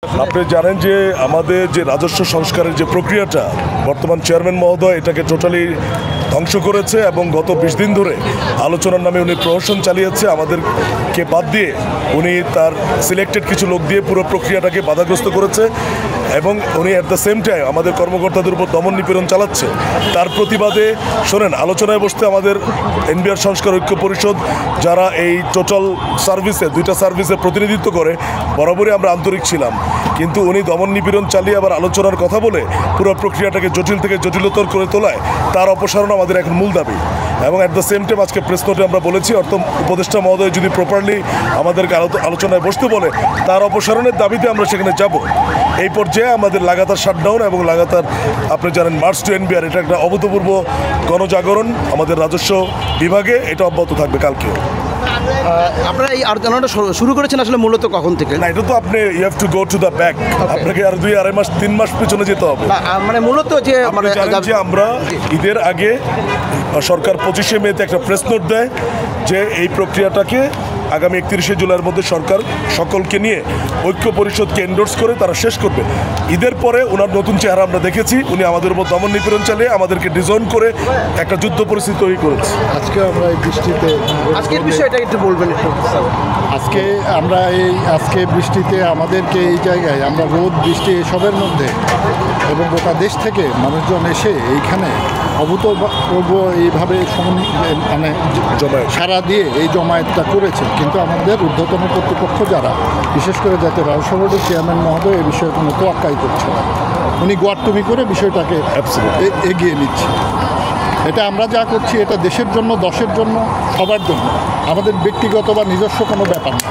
আপনি জানেন যে আমাদের যে রাজস্ব সংস্কারের যে প্রক্রিয়াটা বর্তমান চেয়ারম্যান মহোদয় এটাকে টোটালি ধ্বংস করেছে এবং গত ২০ দিন ধরে আলোচনার নামে উনি প্রহসন চালিয়েছে। আমাদেরকে বাদ দিয়ে উনি তার সিলেক্টেড কিছু লোক দিয়ে পুরো প্রক্রিয়াটাকে বাধাগ্রস্ত করেছে এবং উনি অ্যাট দ্য সেম টাইম আমাদের কর্মকর্তাদের উপর দমন নিপীড়ন চালাচ্ছে। তার প্রতিবাদে শোনেন, আলোচনায় বসতে আমাদের এনবিআর সংস্কার ঐক্য পরিষদ যারা এই টোটাল সার্ভিসে দুইটা সার্ভিসে প্রতিনিধিত্ব করে বরাবরই আমরা আন্তরিক ছিলাম, কিন্তু উনি দমন নিপীড়ন চালিয়ে আবার আলোচনার কথা বলে পুরো প্রক্রিয়াটাকে জটিল থেকে জটিলতর করে তোলায় তার অপসারণ আমাদের এখন মূল দাবি। এবং অ্যাট দ্য সেম টাইম আজকে প্রেস নোটে আমরা বলেছি অর্থ উপদেষ্টা মহোদয় যদি প্রপারলি আমাদেরকে আলোচনায় বসতে বলে তার অপসারণের দাবিতে আমরা সেখানে যাব। এই পর্যায়ে আমাদের লাগাতার শাটডাউন এবং লাগাতার আপনি জানেন মার্চ টু এনবিআর এটা একটা অভূতপূর্ব গণজাগরণ আমাদের রাজস্ব বিভাগে, এটা অব্যাহত থাকবে কালকেও। আপনারা এই আলোচনাটা শুরু করেছেন আসলে মূলত কখন থেকে? না, এটা তো আপনি you have to go to the back, আপনাকে আর 2-2.5 মাস 3 মাস পিছনে যেতে হবে। মানে মূলত যে আমরা ঈদের আগে সরকার 25শে মেতে একটা প্রেস নোট দেয় যে এই প্রক্রিয়াটাকে আগামী 31শে জুলাইয়ের মধ্যে সরকার সকলকে নিয়ে ঐক্য পরিষদকে এন্ডোর্স করে তারা শেষ করবে। ঈদের পরে ওনার নতুন চেহারা আমরা দেখেছি, উনি আমাদের উপর দমন নিপীড়ন চালিয়ে আমাদেরকে ডিজাইন করে একটা যুদ্ধ পরিস্থিতি তৈরি করেছে। আজকে আমরা এই বৃষ্টিতে আজকের বিষয়টা একটু বলবেন একটু। আজকে বৃষ্টিতে আমাদেরকে এই জায়গায় আমরা রোদ বৃষ্টি এসবের মধ্যে এবং গোটা দেশ থেকে মানুষজন এসে এইখানে অভূতপূর্ব এইভাবে মানে সারা দিয়ে এই জমায়েতটা করেছে, কিন্তু আমাদের ঊর্ধ্বতন কর্তৃপক্ষ যারা বিশেষ করে যাতে রাজস্ব বোর্ডের চেয়ারম্যান মহোদয় এই বিষয়ে কোনো তোয়াক্কাই করছে না, উনি গোয়ারতুমি করে বিষয়টাকে এগিয়ে নিচ্ছে। এটা আমরা যা করছি এটা দেশের জন্য, দশের জন্য, সবার জন্য, আমাদের ব্যক্তিগত বা নিজস্ব কোনো ব্যাপার না।